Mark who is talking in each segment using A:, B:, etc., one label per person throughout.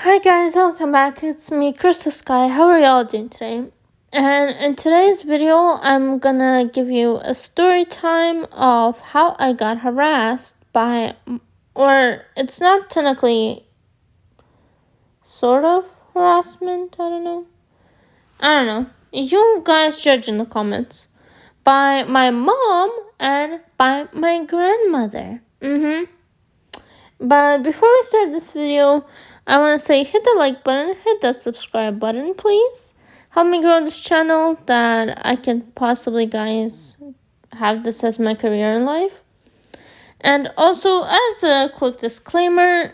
A: Hi guys, welcome back. It's me, Crystal Sky. How are y'all doing today? And in today's video, I'm gonna give you a story time of how I got harassed by, or it's not technically sort of harassment, I don't know. You guys judge in the comments. By my mom and by my grandmother. But before we start this video, I want to say hit the like button, hit that subscribe button, please. Help me grow this channel that I can possibly, guys, have this as my career in life. And also, as a quick disclaimer,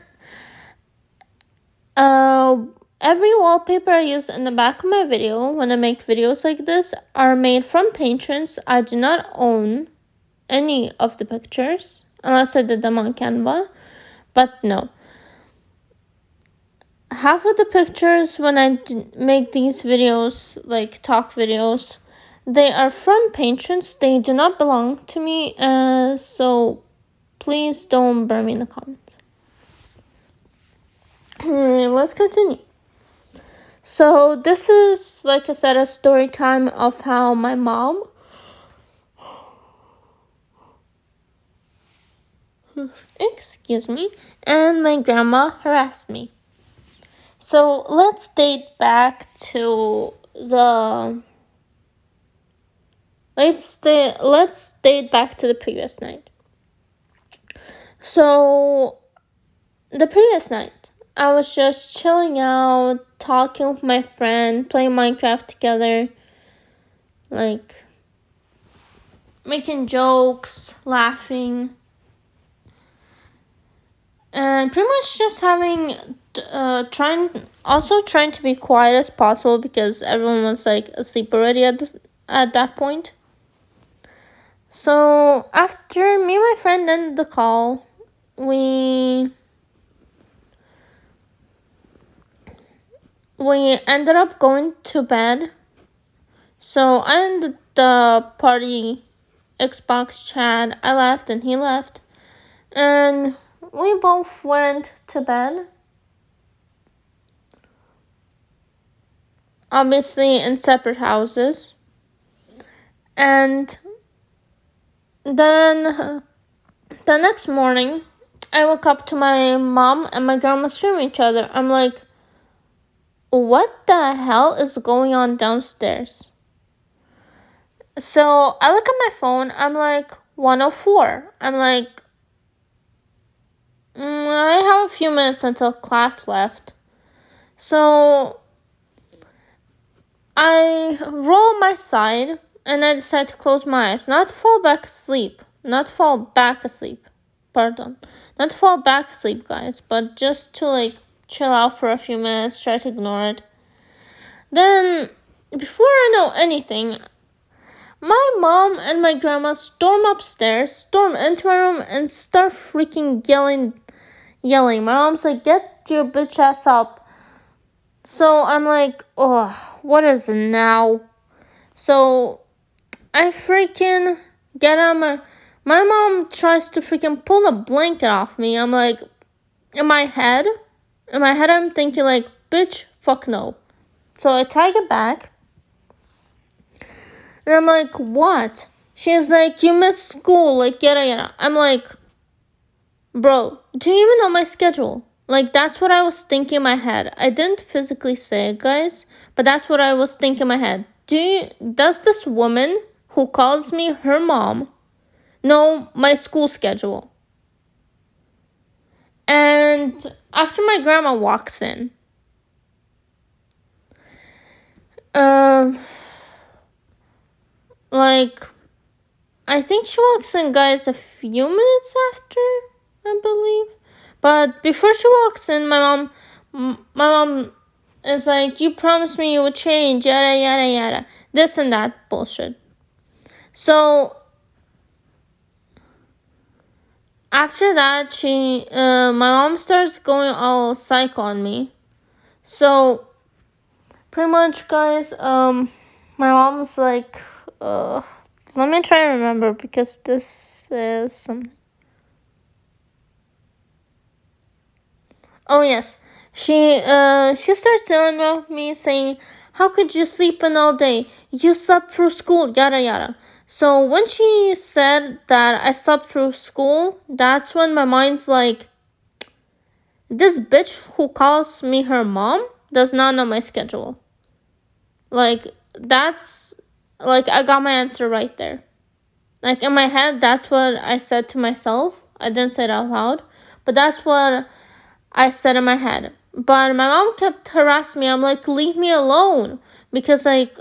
A: every wallpaper I use in the back of my video when I make videos like this are made from patrons. I do not own any of the pictures unless I did them on Canva. But no. Half of the pictures when I make these videos, like talk videos, they are from patrons. They do not belong to me. So please don't burn me in the comments. Let's continue. So this is, like I said, a story time of how my mom excuse me, and my grandma harassed me. So let's date back to the previous night. So the previous night, I was just chilling out, talking with my friend, playing Minecraft together, like making jokes, laughing, and pretty much just trying to be quiet as possible because everyone was like asleep already at that point. So after me and my friend ended the call, we ended up going to bed. So I ended the party Xbox chat. I left and he left, and we both went to bed. Obviously in separate houses. And then the next morning, I woke up to my mom and my grandma screaming at each other. I'm like, what the hell is going on downstairs? So I look at my phone. I'm like, 1:04. I'm like, I have a few minutes until class left. So I roll my side and I decide to close my eyes. Not to fall back asleep, guys, but just to chill out for a few minutes, try to ignore it. Then, before I know anything, my mom and my grandma storm into my room, and start freaking yelling. My mom's like, get your bitch ass up. So I'm like, oh, what is it now? So I freaking get on my mom tries to freaking pull a blanket off me. I'm like, in my head, I'm thinking like, bitch, fuck no. So I take it back. And I'm like, what? She's like, you missed school, like, yada yada. I'm like, bro, do you even know my schedule? Like, that's what I was thinking in my head. I didn't physically say it, guys, but that's what I was thinking in my head. Does this woman who calls me her mom know my school schedule? And after my grandma walks in, I think she walks in, guys, a few minutes after, I believe. But before she walks in, my mom is like, you promised me you would change, yada, yada, yada. This and that bullshit. So, after that, my mom starts going all psycho on me. So, pretty much, guys, my mom's like, let me try to remember because this is something. Oh, yes. she starts yelling at me saying, "How could you sleep in all day? You slept through school, yada yada." So when she said that I slept through school, that's when my mind's like, this bitch who calls me her mom does not know my schedule. Like, that's, like, I got my answer right there. Like, in my head, that's what I said to myself. I didn't say it out loud, but that's what I said in my head. But my mom kept harassing me. I'm like, leave me alone. Because, like,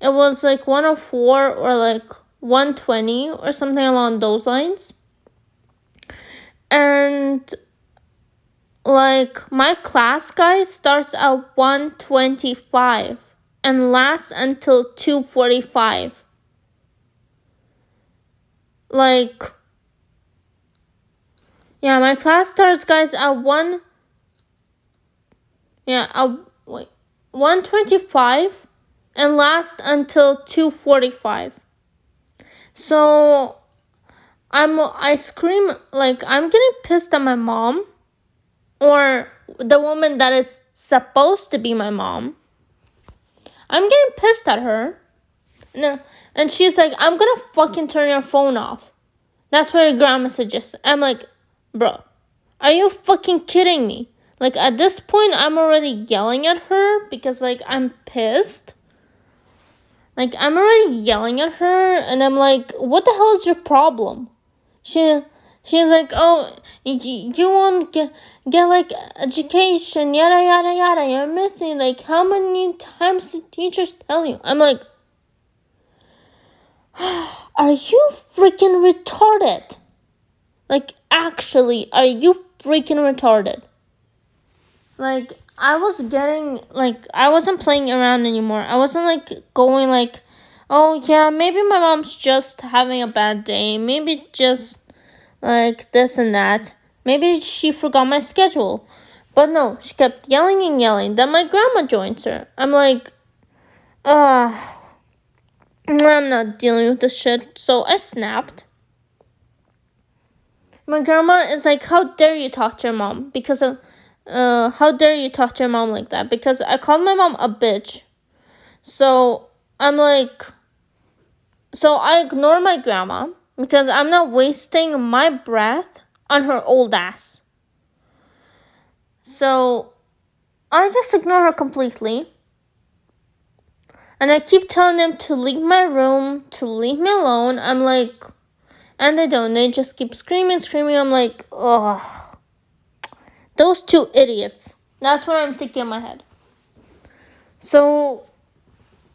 A: it was, like, 104 or, like, 120 or something along those lines. And, like, my class, guys, starts at 1:25 and lasts until 2:45. Like, yeah, my class starts, guys, at 1:25 and lasts until 2:45. So I scream, like, I'm getting pissed at my mom, or the woman that is supposed to be my mom. I'm getting pissed at her. No, and she's like, I'm gonna fucking turn your phone off. That's what your grandma suggested. I'm like, bro, are you fucking kidding me? Like, at this point, I'm already yelling at her because, like, I'm pissed. Like, I'm already yelling at her, and I'm like, what the hell is your problem? She's like, oh, you won't get like, education, yada, yada, yada. You're missing, like, how many times did teachers tell you? I'm like, are you freaking retarded? Like, actually, are you freaking retarded? Like, I was getting, like, I wasn't playing around anymore. I wasn't, like, going, like, oh, yeah, maybe my mom's just having a bad day. Maybe just, like, this and that. Maybe she forgot my schedule. But no, she kept yelling and yelling. Then my grandma joins her. I'm like, I'm not dealing with this shit. So I snapped. My grandma is like, how dare you talk to your mom? Because how dare you talk to your mom like that? Because I called my mom a bitch. So I'm like, so I ignore my grandma because I'm not wasting my breath on her old ass. So I just ignore her completely. And I keep telling them to leave my room, to leave me alone. I'm like, and they don't. They just keep screaming. I'm like, ugh. Those two idiots. That's what I'm thinking in my head. So,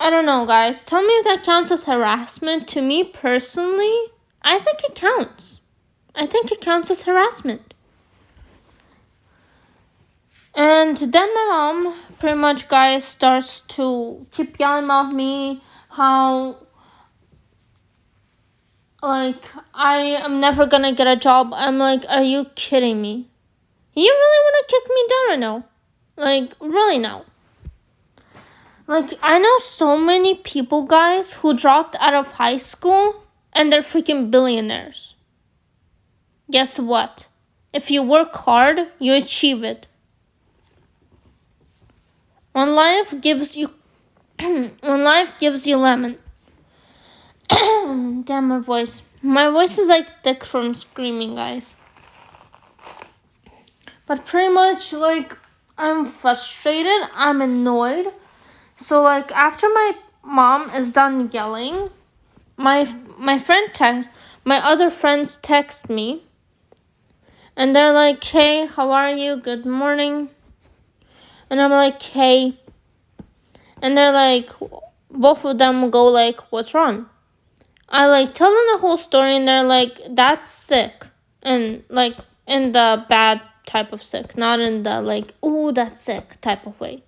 A: I don't know, guys. Tell me if that counts as harassment. To me personally, I think it counts. I think it counts as harassment. And then my mom, pretty much, guys, starts to keep yelling at me how, like, I am never gonna get a job. I'm like, are you kidding me? You really want to kick me down right now? Like, really now? Like, I know so many people, guys, who dropped out of high school and they're freaking billionaires. Guess what? If you work hard, you achieve it. When life gives you lemon. Damn, my voice. My voice is like thick from screaming, guys. But pretty much, like, I'm frustrated. I'm annoyed. So, like, after my mom is done yelling, my other friends text me. And they're like, hey, how are you? Good morning. And I'm like, hey. And they're like, both of them go like, what's wrong? I, like, tell them the whole story, and they're like, that's sick. And, like, in the bad type of sick, not in the, like, ooh, that's sick type of way.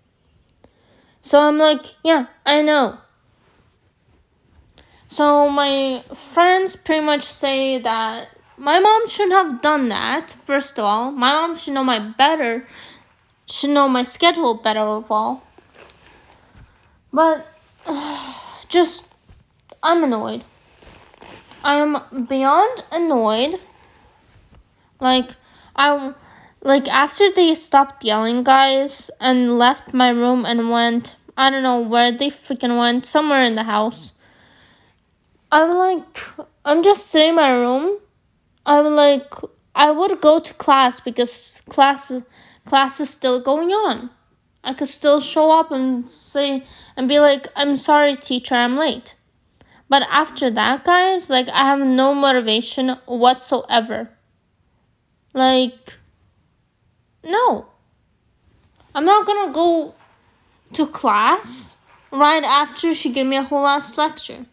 A: So I'm like, yeah, I know. So my friends pretty much say that my mom shouldn't have done that, first of all. My mom should know my schedule better of all. But, I'm annoyed. I am beyond annoyed. Like, like, after they stopped yelling, guys, and left my room and went, I don't know where they freaking went, somewhere in the house. I'm just sitting in my room. I would go to class because class is still going on. I could still show up and be like, I'm sorry, teacher, I'm late. But after that, guys, like, I have no motivation whatsoever. Like, no. I'm not gonna go to class right after she gave me a whole ass lecture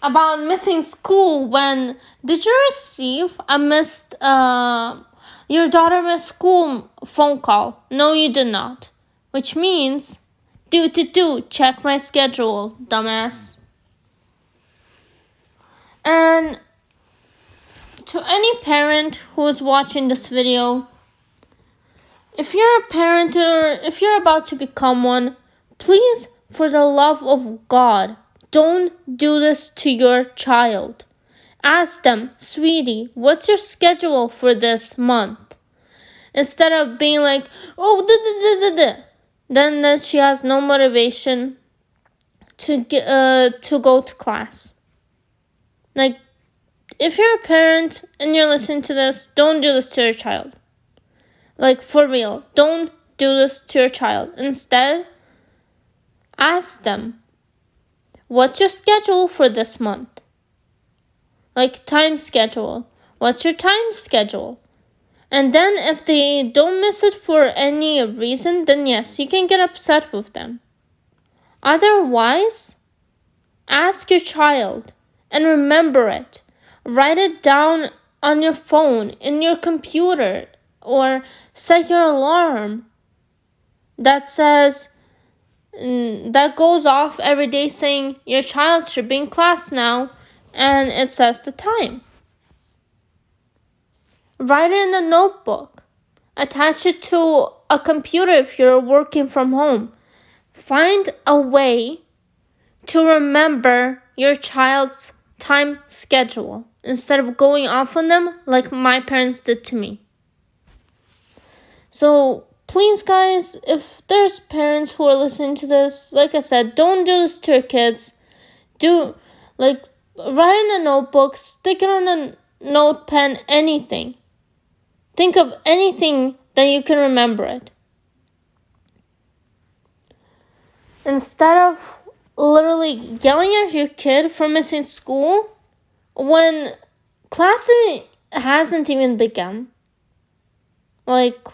A: about missing school. When did you receive a your daughter missed school phone call? No, you did not. Which means, check my schedule, dumbass. And to any parent who is watching this video, if you're a parent or if you're about to become one, please, for the love of God, don't do this to your child. Ask them, sweetie, what's your schedule for this month? Instead of being like, oh, then that she has no motivation to go to class. Like, if you're a parent and you're listening to this, don't do this to your child. Like, for real, don't do this to your child. Instead, ask them, what's your schedule for this month? Like, time schedule. What's your time schedule? And then if they don't miss it for any reason, then yes, you can get upset with them. Otherwise, ask your child and remember it. Write it down on your phone, in your computer, or set your alarm that goes off every day saying your child should be in class now, and it says the time. Write it in a notebook. Attach it to a computer if you're working from home. Find a way to remember your child's time schedule instead of going off on them like my parents did to me. So please, guys, if there's parents who are listening to this, like I said, don't do this to your kids. Write in a notebook, stick it on a note pen, anything. Think of anything that you can remember it. Instead of literally yelling at your kid for missing school when class hasn't even begun. Like,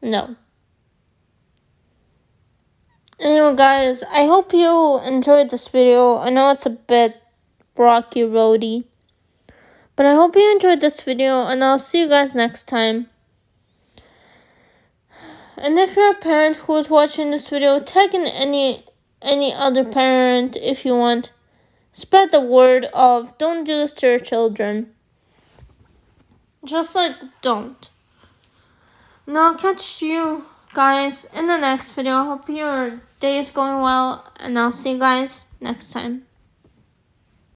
A: no. Anyway, guys, I hope you enjoyed this video. I know it's a bit rocky roady, but I hope you enjoyed this video, and I'll see you guys next time. And if you're a parent who is watching this video, tag in any other parent if you want. Spread the word of don't do this to your children. Just don't. Now I'll catch you guys in the next video. I hope your day is going well, and I'll see you guys next time.